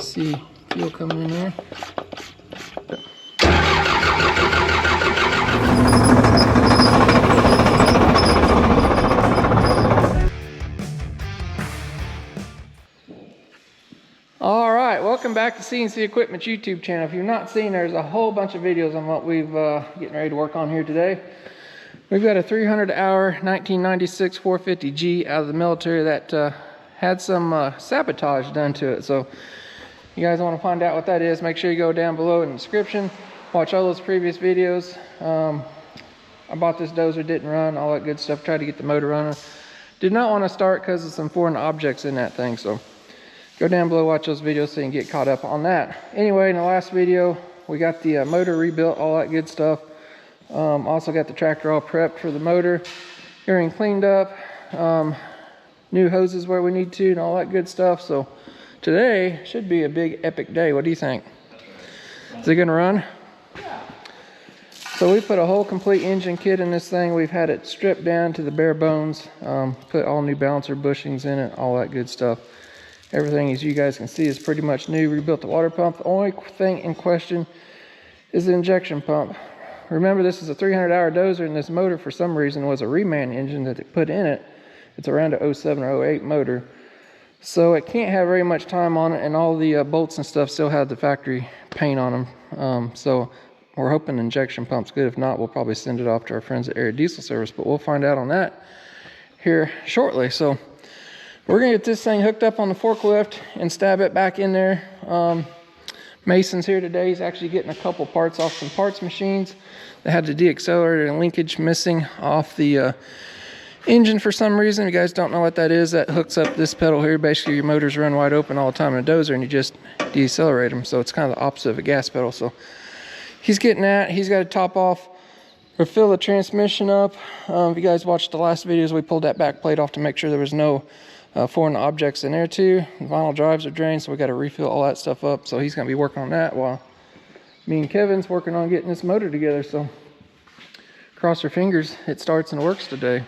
see fuel coming in there. All right, welcome back to CNC Equipment's YouTube channel. If you've not seen, there's a whole bunch of videos on what we've getting ready to work on here today. We've got a 300-hour 1996 450G out of the military that had some sabotage done to it. So you guys want to find out what that is, make sure you go down below in the description. Watch all those previous videos. I bought this dozer, didn't run, all that good stuff. Tried to get the motor running. Did not want to start because of some foreign objects in that thing. So go down below, watch those videos so you can get caught up on that. Anyway, in the last video, we got the motor rebuilt, all that good stuff. Also got the tractor all prepped for the motor. Everything cleaned up. New hoses where we need to and all that good stuff. So today should be a big epic day. What do you think? Is it gonna run? Yeah. So we put a whole complete engine kit in this thing. We've had it stripped down to the bare bones. Put all new balancer bushings in it, all that good stuff. Everything, as you guys can see, is pretty much new. Rebuilt the water pump. The only thing in question is the injection pump. Remember, this is a 300-hour dozer, and this motor for some reason was a reman engine that they put in it. It's around a 07 or 08 motor, so it can't have very much time on it, and all the bolts and stuff still have the factory paint on them. So we're hoping the injection pump's good. If not, we'll probably send it off to our friends at Area Diesel Service, but we'll find out on that here shortly. So we're gonna get this thing hooked up on the forklift and stab it back in there. Mason's here today. He's actually getting a couple parts off some parts machines. They had the deaccelerator and linkage missing off the engine for some reason. If you guys don't know what that is, that hooks up this pedal here. Basically, your motors run wide open all the time in a dozer, and you just decelerate them. So it's kind of the opposite of a gas pedal. So he's getting that. He's got to top off or fill the transmission up. If you guys watched the last videos, we pulled that back plate off to make sure there was no foreign objects in there too. The vinyl drives are drained, so we got to refill all that stuff up. So he's going to be working on that while me and Kevin's working on getting this motor together. So cross our fingers it starts and works today.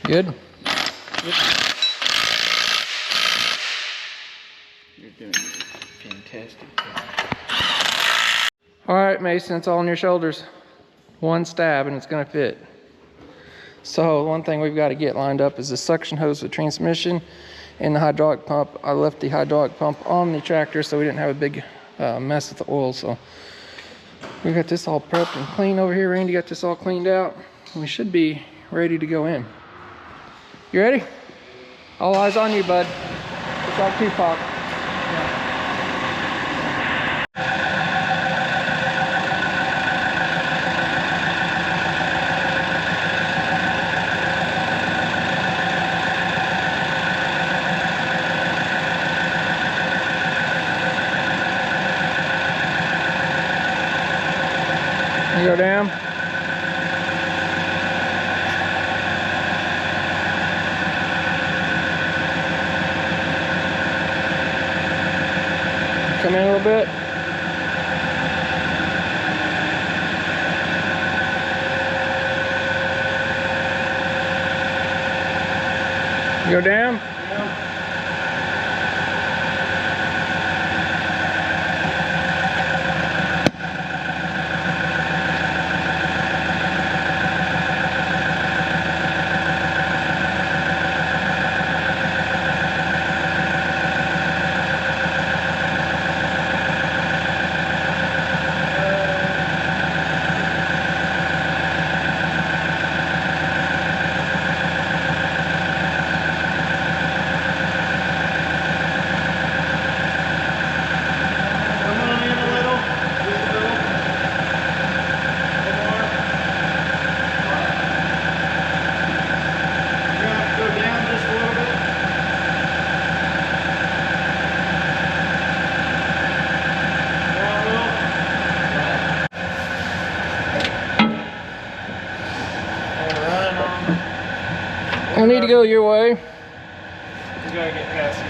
Good? Yep. You're doing fantastic. All right, Mason, it's all on your shoulders. One stab and it's gonna fit. So one thing we've got to get lined up is the suction hose for the transmission and the hydraulic pump. I left the hydraulic pump on the tractor so we didn't have a big mess with the oil. So we got this all prepped and clean over here. Randy got this all cleaned out. We should be ready to go in. You ready? All eyes on you, bud. It's like Tupac. Yeah. You go down. Come in a little bit. Go down. I need to go your way. You gotta get past these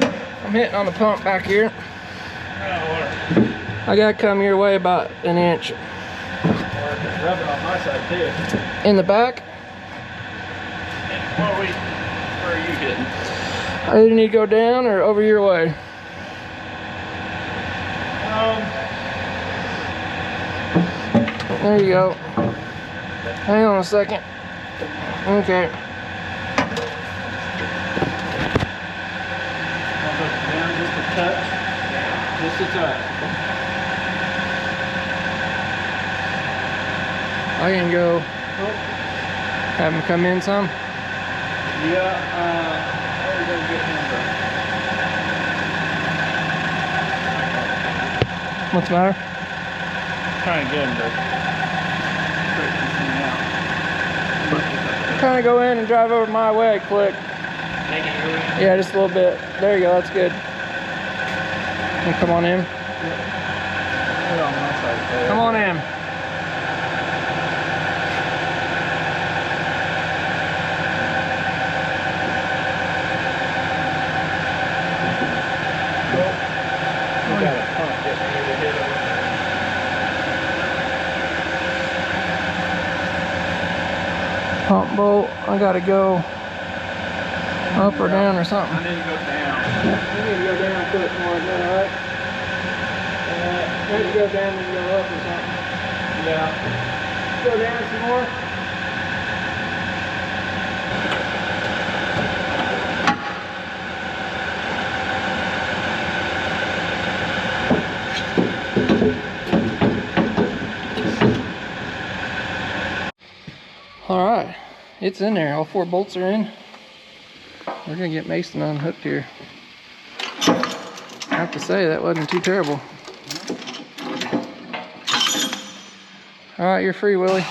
mounts. I'm hitting on the pump back here. That'll work. I gotta come your way about an inch. It's rubbing on my side too. In the back? Where are you hitting? I either need to go down or over your way. There you go. Hang on a second. Okay. Down just a touch. Just a touch. I can go. Have him come in some. Yeah, how are we gonna get him done? What's the matter? Trying to get him to straighten this thing out. Kind of go in and drive over my way quick. Make it your way? Yeah, just a little bit. There you go, that's good. And come on in. Put it on my side. Come on in. We got a pump getting ready to hit over there. Pump bolt, I gotta go up or down or something. I need to go down. You need to go down quick more than that, alright? Maybe go down and go up or something. Yeah. Go down some more. Alright, it's in there. All 4 bolts are in. We're gonna get Mason unhooked here. I have to say, that wasn't too terrible. Alright, you're free, Willie.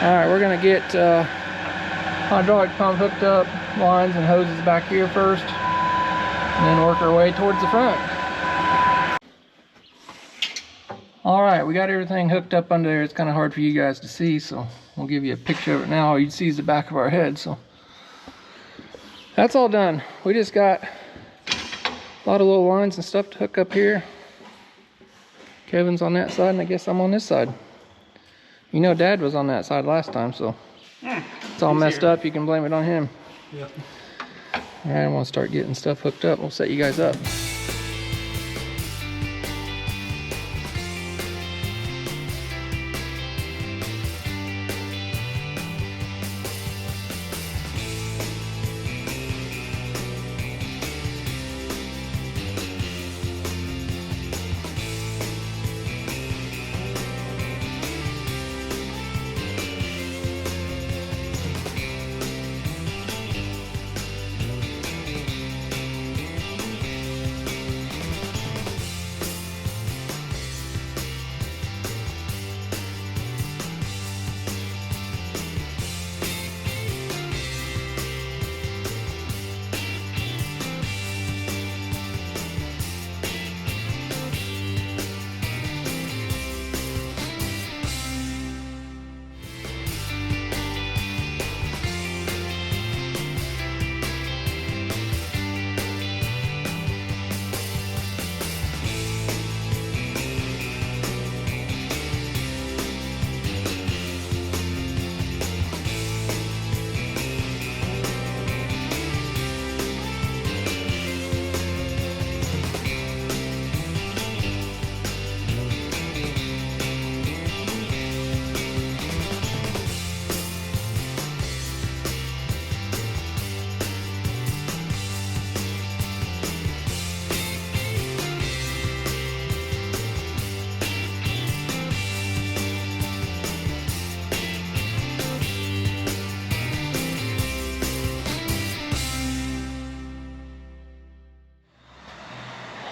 Alright, we're gonna get hydraulic pump hooked up, lines and hoses back here first, and then work our way towards the front. Alright, we got everything hooked up under there. It's kind of hard for you guys to see, so we'll give you a picture of it now. All you'd see is the back of our head, so that's all done. We just got a lot of little lines and stuff to hook up here. Kevin's on that side, and I guess I'm on this side. You know, Dad was on that side last time, so it's all messed up. You can blame it on him. Yeah. All right, I'm gonna start getting stuff hooked up. We'll set you guys up.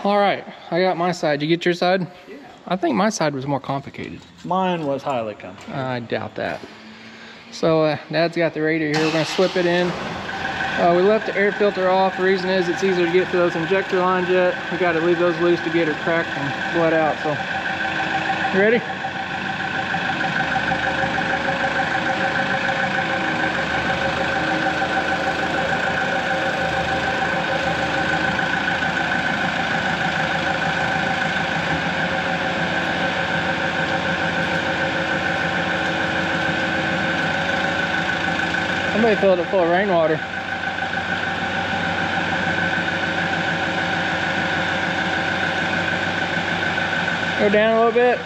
All right, I got my side. Did you get your side? Yeah. I think my side was more complicated. Mine was highly complicated. I doubt that. So Dad's got the radiator here. We're gonna slip it in. We left the air filter off. The reason is it's easier to get to those injector lines yet. We got to leave those loose to get her cracked and bled out. So, you ready? Somebody filled it full of rainwater. Go down a little bit.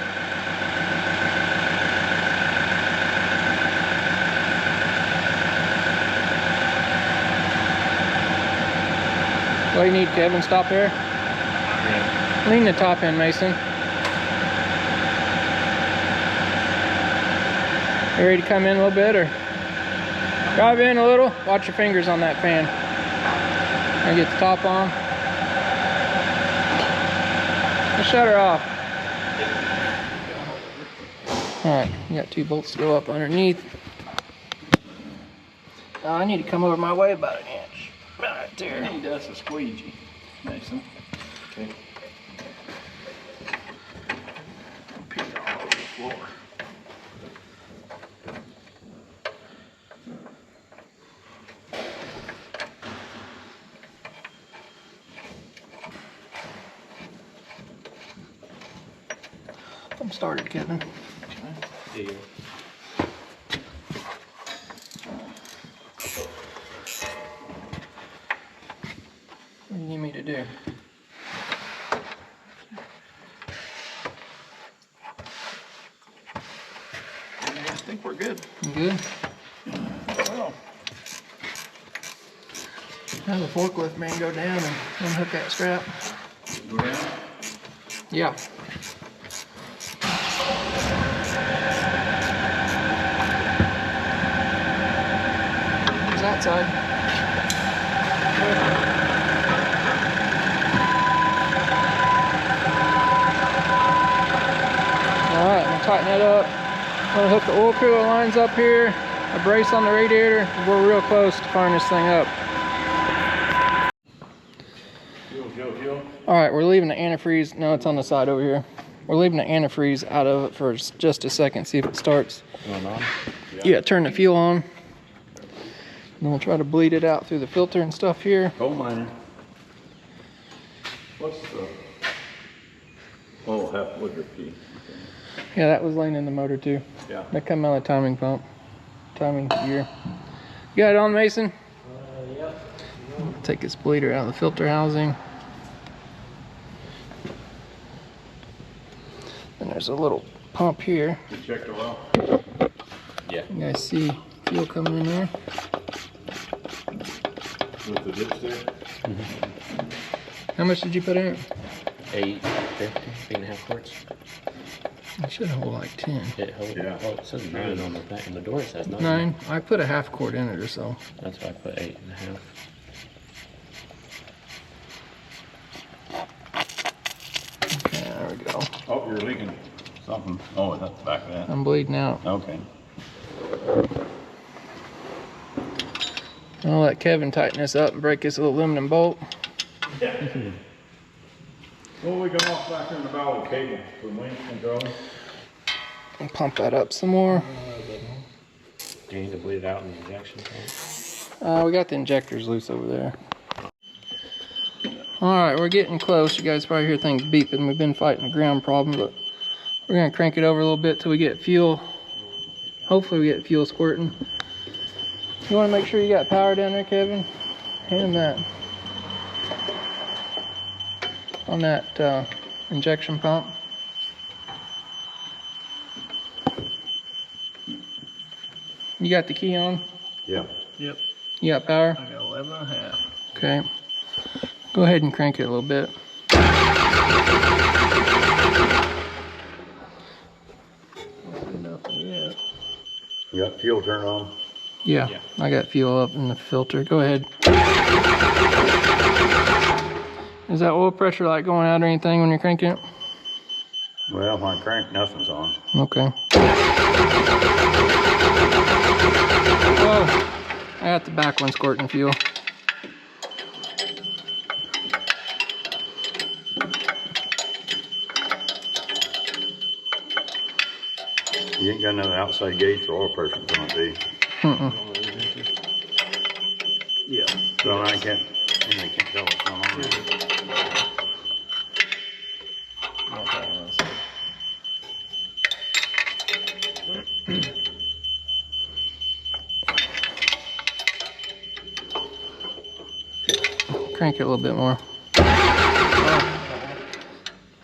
What do you need, Kevin? Stop there? Yeah. Lean the top in, Mason. You ready to come in a little bit, or? Drive in a little. Watch your fingers on that fan. And get the top on. Let's shut her off. Alright, you got 2 bolts to go up underneath. I need to come over my way about an inch. Right there. He does a squeegee, Mason. Okay. Pee all over the floor. I'm started, Kevin. Deal. What do you need me to do? I think we're good. You good? Well, Have the forklift man go down and unhook that strap. go down. Yeah. Where's that side? Alright, I'm gonna tighten that up. I'm gonna hook the oil cooler lines up here, a brace on the radiator. We're real close to firing this thing up. Fuel. Alright, we're leaving the antifreeze. No, it's on the side over here. We're leaving the antifreeze out of it for just a second, see if it starts. Going on? Yeah, turn the fuel on. And we'll try to bleed it out through the filter and stuff here. Coal miner. What's the... Oh, half liter key. Yeah, that was laying in the motor too. Yeah. That come out of the timing pump. Timing gear. You got it on, Mason? Yep. Take this bleeder out of the filter housing. And there's a little pump here. You checked the well? Yeah. You guys see fuel coming in there? With the ditch there? How much did you put in? 8.5 quarts. It should hold like 10. It holds, Yeah. well, it says 9 on the back, and the door says 9. 9. I put a half quart in it or so. That's why I put 8.5. Okay, there we go. Oh, you're leaking something. Oh, that's the back of that. I'm bleeding out. Okay. I'll let Kevin tighten this up and break this aluminum bolt. Well, we got off back in the valve cable for link control. And pump that up some more. Do you need to bleed it out in the injection tank? We got the injectors loose over there. Alright, we're getting close. You guys probably hear things beeping. We've been fighting a ground problem, but we're going to crank it over a little bit till we get fuel. Hopefully we get fuel squirting. You want to make sure you got power down there, Kevin? Hand him that. On that injection pump. You got the key on? Yeah. Yep. You got power? I got 11.5. Okay. Go ahead and crank it a little bit. Nothing yet. You got fuel turned on? Yeah, Yeah. I got fuel up in the filter. Go ahead. Is that oil pressure light going out or anything when you're cranking it? Well, when I crank, nothing's on. Okay. Whoa, I got the back one squirting fuel. You ain't got another outside gauge for oil pressure, don't you? Yeah. So I can't tell what's going on there. Crank it a little bit more.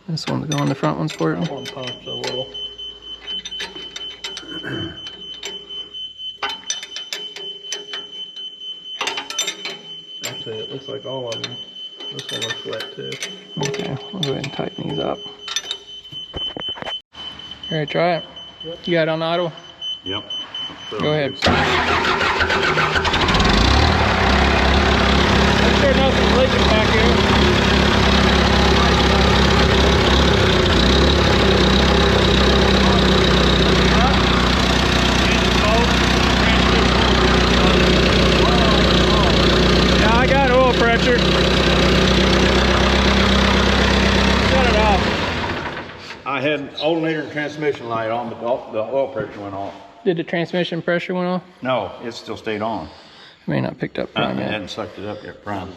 This one's going, the front one's squirting. That one pops a little. Actually, it looks like all of them. This one looks wet too. Okay, we'll go ahead and tighten these up. You ready to try it? Yep. You got it on auto? Yep. Go ahead. Make sure nothing's leaking back here. Yeah, I got oil pressure. Shut it off. I had an alternator transmission light on, but the oil pressure went off. Did the transmission pressure went off? No, it still stayed on. May not picked up prime It yet. hadn't sucked it up yet, prime.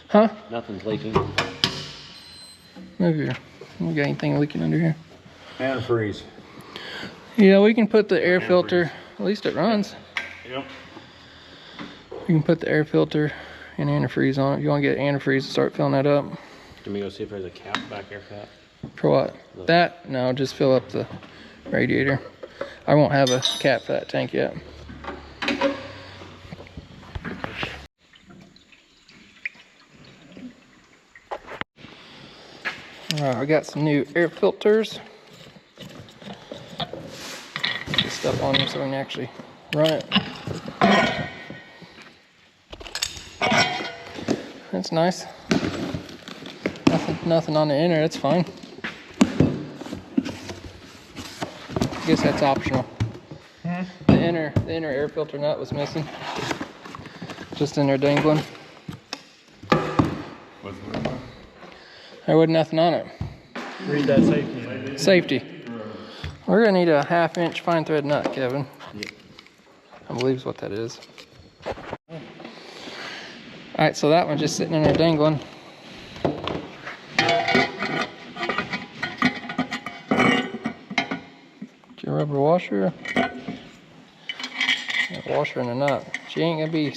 Huh? Nothing's leaking. Move here. We got anything leaking under here? Antifreeze. Yeah, we can put the air filter. At least it runs. Yep. You can put the air filter and antifreeze on it. If you want to get antifreeze, start filling that up. Can we go see if there's a cap back here for that? For what? That? No, just fill up the radiator. I won't have a cap for that tank yet. Alright, we got some new air filters. Get stuff on them so we can actually run it. That's nice. Nothing on the inner, that's fine. I guess that's optional. The inner air filter nut was missing. Just in there dangling. There wasn't nothing on it. Read that safety. Safety. We're gonna need a 1/2 inch fine thread nut, Kevin. I believe is what that is. Alright, so that one's just sitting in there dangling. Get your rubber washer. That washer and a nut. She ain't gonna be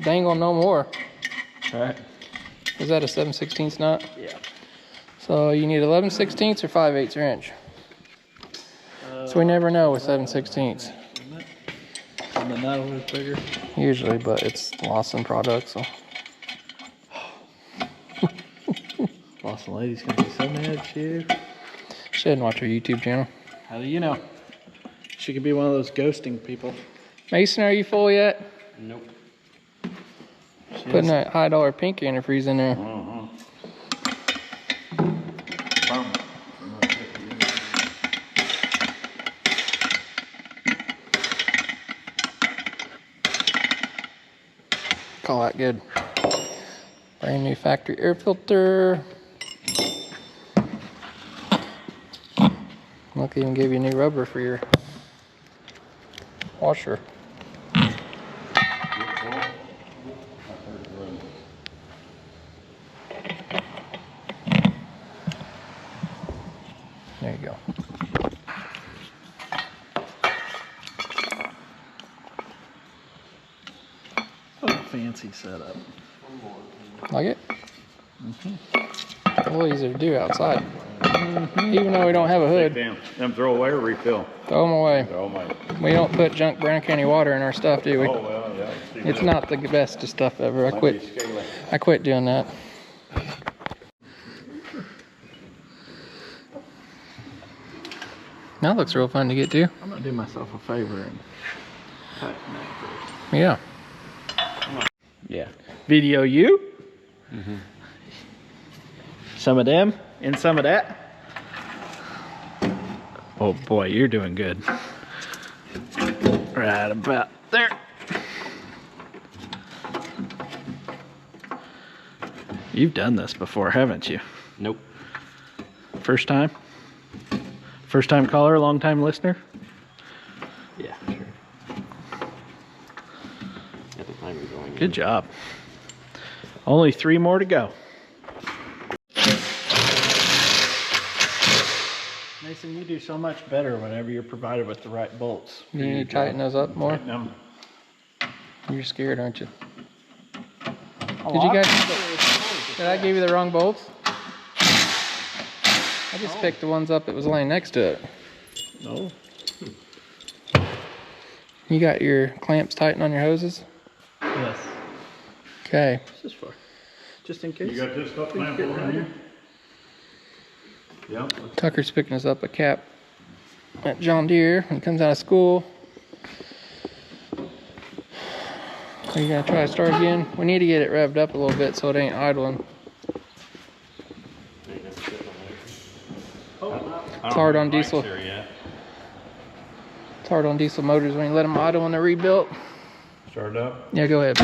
dangling no more. Alright. Is that a 7/16 nut? Yeah. So you need 11/16 or 5/8 inch. So we never know with 7/16. And the nut was bigger. Usually, but it's Lawson product, so. Lawson lady's gonna be so mad at you. She didn't watch our YouTube channel. How do you know? She could be one of those ghosting people. Mason, are you full yet? Nope. Putting that $high pink antifreeze in there. Call that good. Brand new factory air filter. Look, even give you new rubber for your washer. There you go. What a fancy setup. Like it? A little easier to do outside. Even though we don't have a hood. Them throw away or refill? Throw them away. Throw them away. We don't put junk Brown County water in our stuff, do we? Oh, well, yeah. It's not the best of stuff ever. I quit doing that. That looks real fun to get to. I'm gonna do myself a favor and tighten that first. Yeah. Yeah. Video you. Some of them and some of that. Oh boy, you're doing good. Right about there. You've done this before, haven't you? Nope. First time? First time caller, long time listener? Yeah, sure. At the time you're going. Good job. Only 3 more to go. Mason, you do so much better whenever you're provided with the right bolts. You need to tighten those up more? Them. You're scared, aren't you? Did you guys? Did I give you the wrong bolts? I just picked the ones up that was laying next to it. No. You got your clamps tightened on your hoses? Yes. Okay. This is for, just in case. You got this stuff lamp over in here? Yep. Tucker's picking us up a cap at John Deere when he comes out of school. Are you gonna try to start again? We need to get it revved up a little bit so it ain't idling. It's hard on diesel. It's hard on diesel motors when you let them idle when they're rebuilt. Start it up. Yeah, go ahead.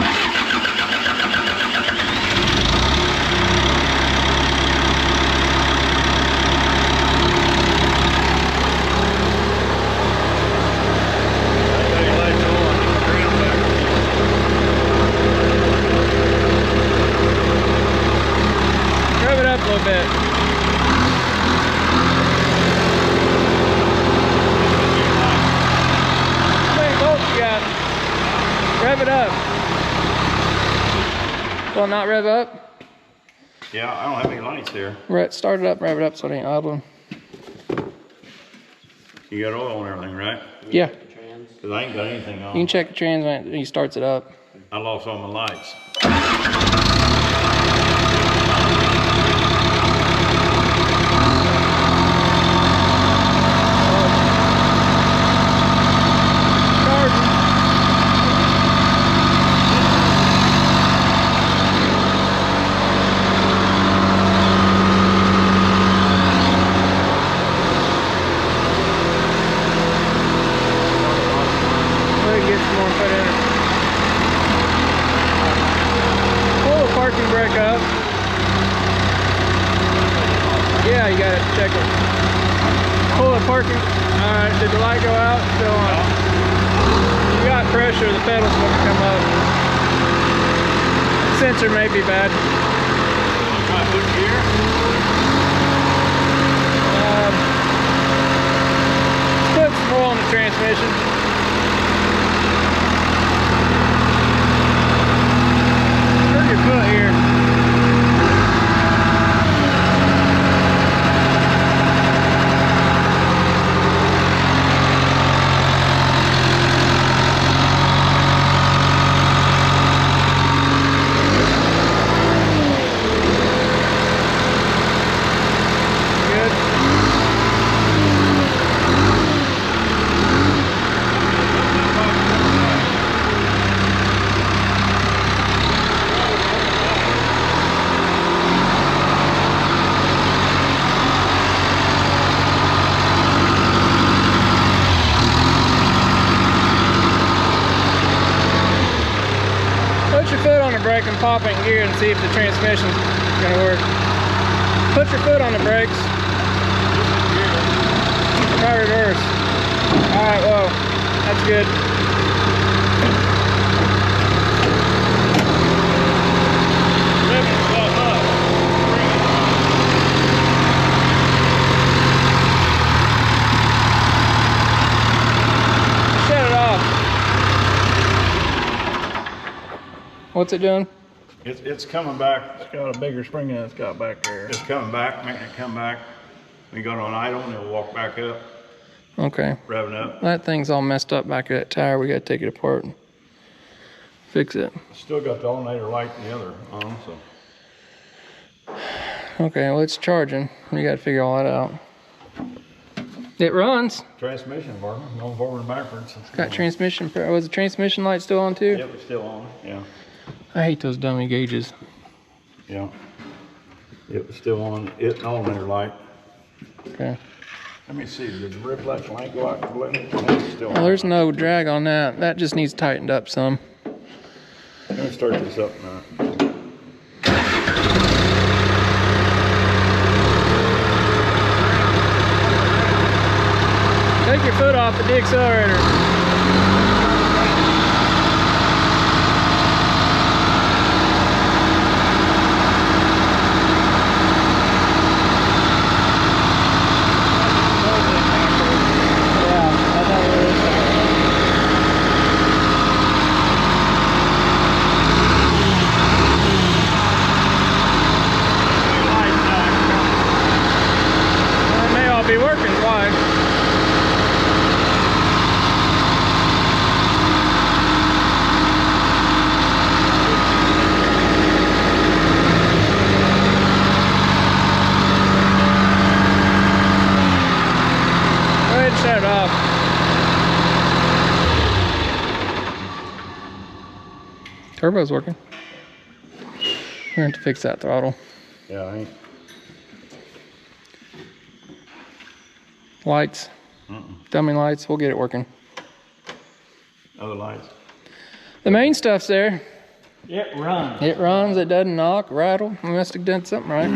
Rev it up a little bit. How many volts you got? Rev it up. Will it not rev up? Yeah, I don't have any lights here. Start it up, rev it up so it ain't idling. You got oil and everything, right? Yeah. Because I ain't got anything on. You can check the trans when he starts it up. I lost all my lights. Brake up. Yeah, you gotta check it. Pull the parking. Alright, did the light go out? Still on. You got pressure, the pedals won't come up. Sensor may be bad. Try to put gear. Put some oil in the transmission. Hurt your foot here. Put your foot on the brake and pop it in gear and see if the transmission's gonna work. Put your foot on the brakes. Try reverse. Alright, whoa. That's good. Shut it off. What's it doing? It's coming back. It's got a bigger spring than it's got back there. It's coming back, making it come back. We go on idle and it'll walk back up, Okay. revving up. That thing's all messed up back at that tire. We gotta take it apart and fix it. Still got the alternator light and the other on, so. Okay, well, it's charging. We gotta figure all that out. It runs. Transmission working, going forward and backwards. Got transmission. Was the transmission light still on too? Yep, it's still on, yeah. I hate those dummy gauges. Yeah. It was still on, it and alternator light. Okay. Let me see, did the reflex light go out completely? It's still Well, on. there's no drag on that. That just needs tightened up some. Let me start this up now. Take your foot off the accelerator. Turbo's working. We're going to fix that throttle. Yeah, I ain't. Lights. Dummy lights. We'll get it working. Other lights. The main stuff's there. It runs. It runs. It doesn't knock, rattle. We must have done something right.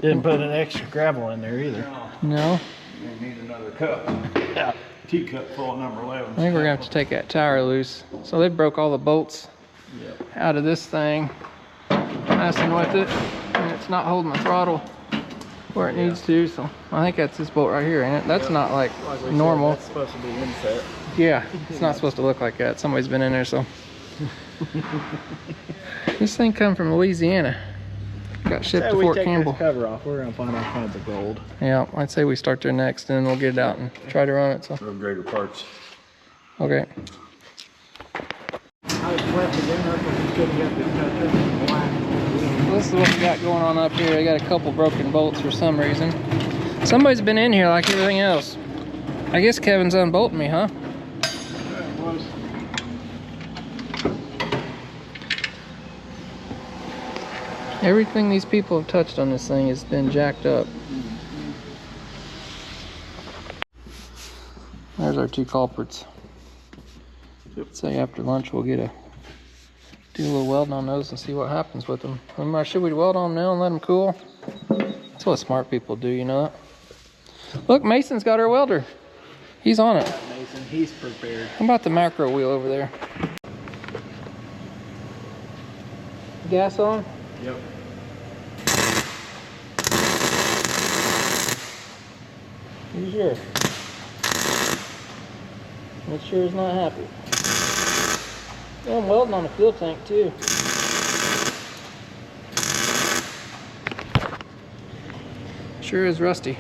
Didn't put an extra gravel in there either. No. You need another cup. Yeah. Teacup full of number 11. I think we're going to have to take that tire loose. So they broke all the bolts out of this thing, messing with it, and it's not holding the throttle where it needs to. So I think that's this bolt right here, ain't it? That's not like normal. That's supposed to be inset. Yeah, it's not supposed to look like that. Somebody's been in there, so. This thing come from Louisiana. Got shipped to Fort Campbell. This cover off, we're gonna find all kinds of gold. Yeah, I'd say we start there next, and then we'll get it out and try to run it. So. Real greater parts. Okay. This is what we got going on up here. I got a couple broken bolts for some reason. Somebody's been in here like everything else. I guess Kevin's unbolting me, huh? Everything these people have touched on this thing has been jacked up. There's our two culprits. Say after lunch we'll do a little welding on those and see what happens with them. Should we weld on them now and let them cool? That's what smart people do, you know that? Look, Mason's got our welder. He's on it. Mason, he's prepared. How about the macro wheel over there? Gas on? Yep. You sure? It sure is not happy. Yeah, I'm welding on the fuel tank too. Sure is rusty.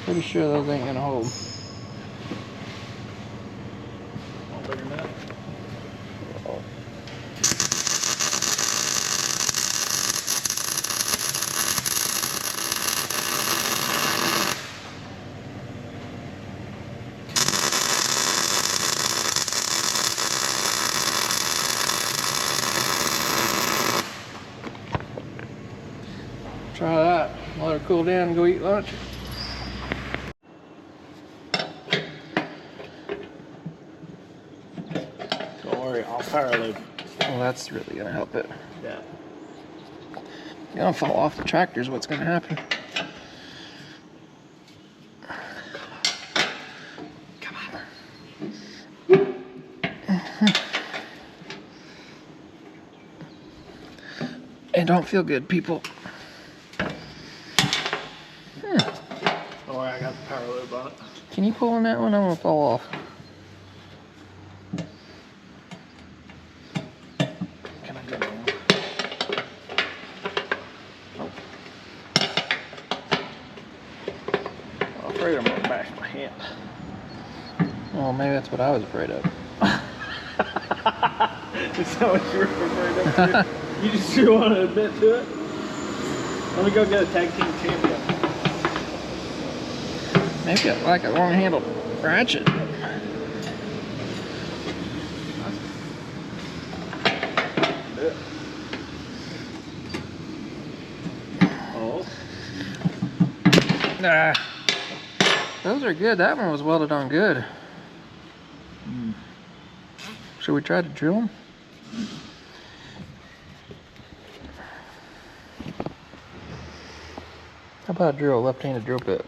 Pretty sure those ain't gonna hold. Try that. Let her cool down and go eat lunch. Don't worry, I'll power load. Well, that's really gonna help it. Yeah. You're gonna fall off the tractor is what's gonna happen. Come on. It don't feel good, people. Don't worry, I got the power load on it. Can you pull on that one? I'm gonna fall off. Can I go down? I'm afraid I'm gonna bash my hand. Well, maybe that's what I was afraid of. Is that what you were afraid of? You just didn't want to admit to it? Let me go get a tag team champion. Maybe I like a long-handled ratchet. Oh. Nah. Those are good. That one was welded on good. Should we try to drill them? How about a drill, left-handed drill bit?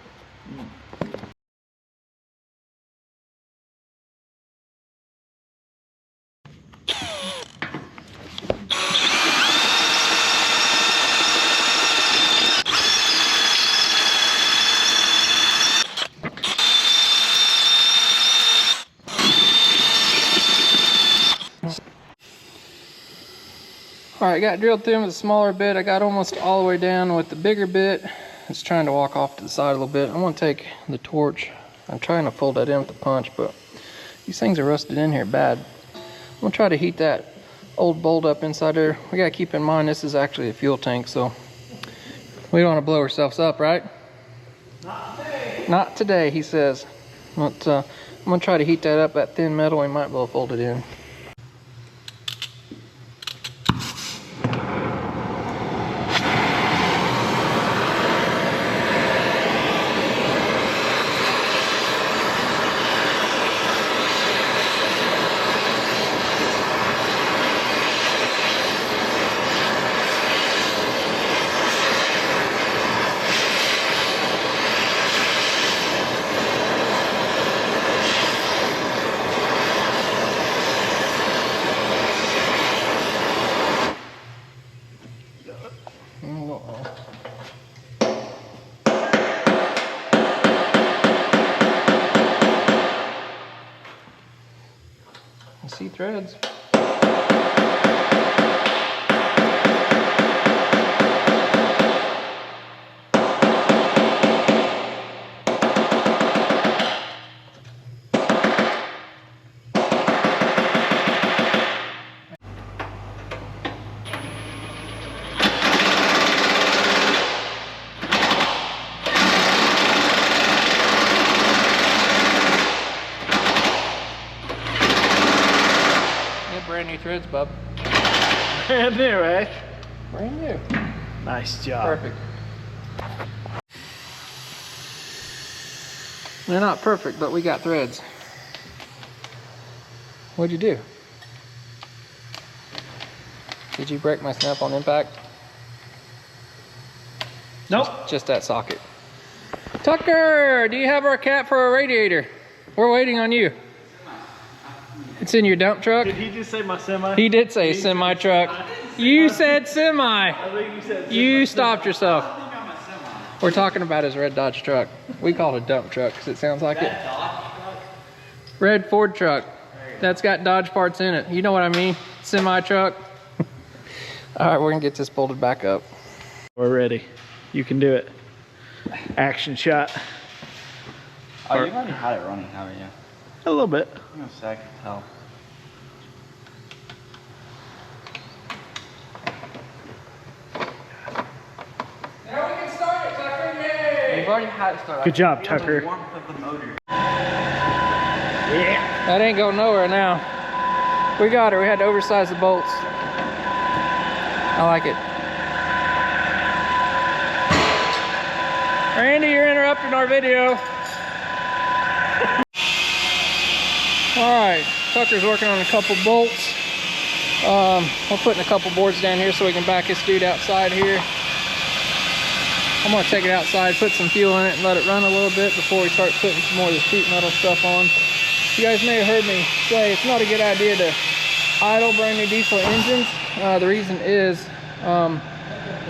Alright, got drilled through with a smaller bit. I got almost all the way down with the bigger bit. It's trying to walk off to the side a little bit. I'm going to take the torch. I'm trying to fold that in with the punch, but these things are rusted in here bad. I'm going to try to heat that old bolt up inside there. We got to keep in mind this is actually a fuel tank, so we don't want to blow ourselves up, right? Not today. Not today, he says. But I'm going to try to heat that up, that thin metal. We might be able to fold it in. I see threads. Brand new threads, bub. Brand new, eh? Brand new. Nice job. Perfect. They're not perfect, but we got threads. What'd you do? Did you break my snap on impact? Nope. Just that socket. Tucker, do you have our cat for a radiator? We're waiting on you. It's in your dump truck? Did he just say my semi? He did say semi truck. You said semi. I think you said semi. You stopped yourself. We're talking about his red Dodge truck. We call it a dump truck because it sounds like it. Red Ford truck. That's got Dodge parts in it. You know what I mean? Semi truck. All right, we're gonna get this bolted back up. We're ready. You can do it. Action shot. Oh, you've already had it running, haven't you? A little bit. I'm gonna say I can tell. Now we can start it, Tucker. Yay! You've already had it start. Good job, I can feel Tucker. the warmth of the motor. Yeah. That ain't going nowhere now. We got her. We had to oversize the bolts. I like it. Randy, you're interrupting our video. All right, Tucker's working on a couple bolts. We're putting a couple boards down here so we can back this dude outside here. I'm gonna take it outside, put some fuel in it, and let it run a little bit before we start putting some more of the sheet metal stuff on. You guys may have heard me say it's not a good idea to idle brand new diesel engines. The reason is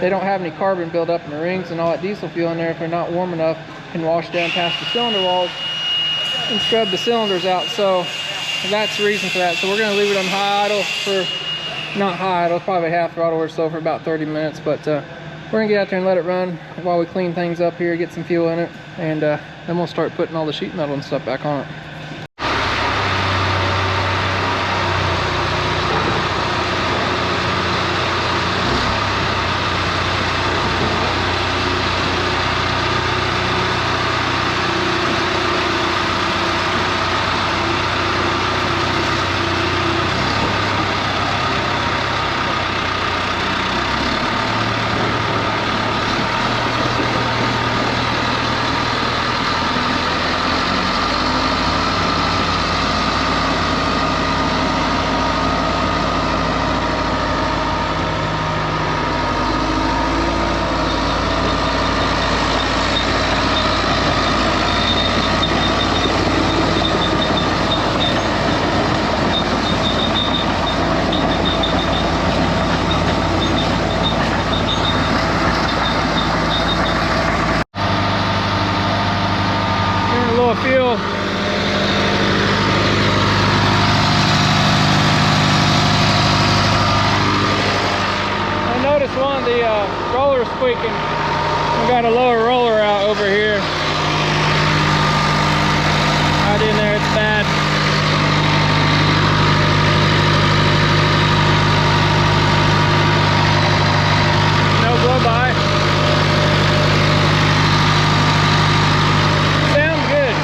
they don't have any carbon buildup in the rings, and all that diesel fuel in there, if they're not warm enough, can wash down past the cylinder walls and scrub the cylinders out. So that's the reason for that. So we're going to leave it on high idle for, not high idle, probably half throttle or so for about 30 minutes. But we're going to get out there and let it run while we clean things up here, get some fuel in it, and then we'll start putting all the sheet metal and stuff back on it. Fuel. I noticed one of the rollers squeaking. We got a lower roller out over here. Right in there, it's bad. No blow by. Sounds good.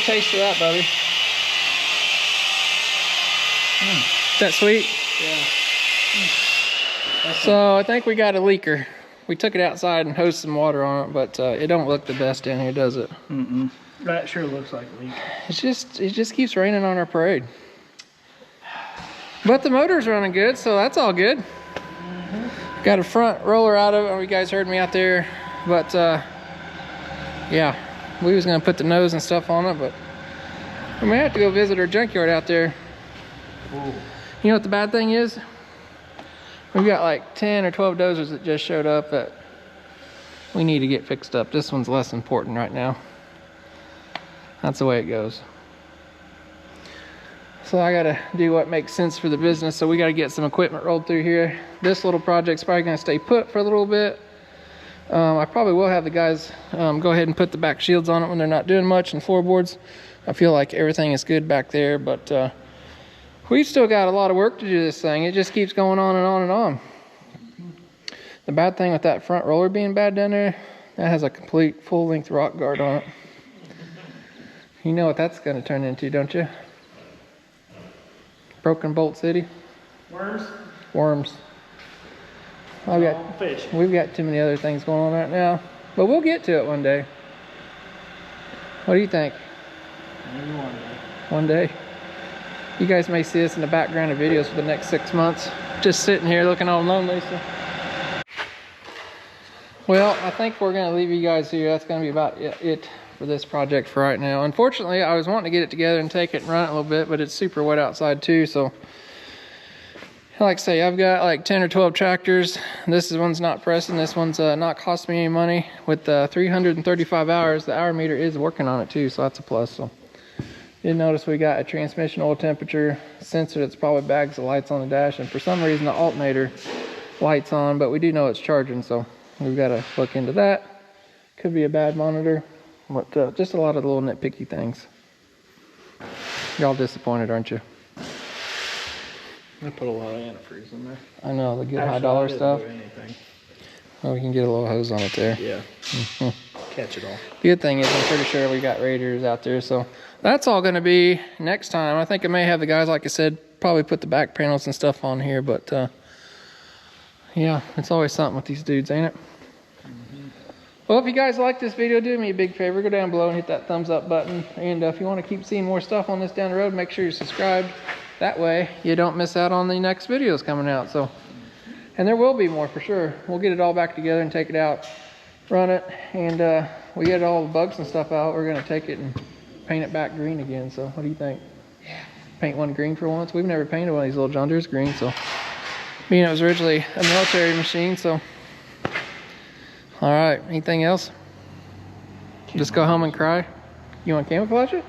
taste of that, Bubby. Is that sweet? Yeah. So I think we got a leaker. We took it outside and hosed some water on it, but it don't look the best down here, does it? Mm-mm. That sure looks like a leak. It just keeps raining on our parade. But the motor's running good, so that's all good. Got a front roller out of it. You guys heard me out there, but yeah, we was gonna put the nose and stuff on it, but we may have to go visit our junkyard out there. Ooh. You know what the bad thing is? We've got like 10 or 12 dozers that just showed up that we need to get fixed up. This one's less important right now. That's the way it goes. So I gotta do what makes sense for the business. So we gotta get some equipment rolled through here. This little project's probably gonna stay put for a little bit. I probably will have the guys go ahead and put the back shields on it when they're not doing much, and floorboards. I feel like everything is good back there, but we've still got a lot of work to do this thing. It just keeps going on and on and on. The bad thing with that front roller being bad down there, that has a complete full-length rock guard on it. You know what that's going to turn into, don't you? Broken Bolt City. Worms? Worms. Fish. We've got too many other things going on right now, but we'll get to it one day. What do you think? Maybe one day. One day. You guys may see us in the background of videos for the next 6 months. Just sitting here looking all lonely. So. Well, I think we're gonna leave you guys here. That's gonna be about it for this project for right now. Unfortunately, I was wanting to get it together and take it and run it a little bit, but it's super wet outside too. So, like I say, I've got like 10 or 12 tractors. This one's not pressing. This one's not costing me any money. With 335 hours, the hour meter is working on it too, so that's a plus. So. Did notice we got a transmission oil temperature sensor that's probably bags the lights on the dash, and for some reason the alternator light's on, but we do know it's charging, so we've got to look into that. Could be a bad monitor, but just a lot of little nitpicky things. Y'all disappointed, aren't you? I put a lot of antifreeze in there. I know, the good Actually, high dollar I didn't stuff. do anything. Oh, we can get a little hose on it there. Yeah. Catch it all. The good thing is I'm pretty sure we got radiators out there, so that's all going to be next time. I think I may have the guys, like I said, probably put the back panels and stuff on here, but yeah, it's always something with these dudes, ain't it? Well, if you guys like this video, do me a big favor, go down below and hit that thumbs up button, and if you want to keep seeing more stuff on this down the road, make sure you're subscribed. That way you don't miss out on the next videos coming out. So, and there will be more for sure. We'll get it all back together and take it out, run it, and we get all the bugs and stuff out. We're going to take it and paint it back green again. So what do you think? Yeah. Paint one green for once. We've never painted one of these little John Deere's green, so being it was originally a military machine. So all right, anything else? Just go home and cry. You want to camouflage it?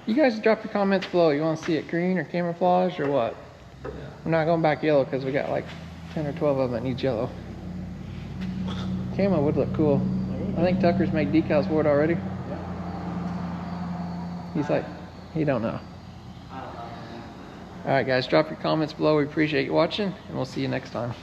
You guys drop your comments below. You want to see it green or camouflage or what? We're not going back yellow because we got like 10 or 12 of them that needs yellow. Camo would look cool. I think Tucker's made decals for it already. He's like, he don't know. All right, guys, drop your comments below. We appreciate you watching, and we'll see you next time.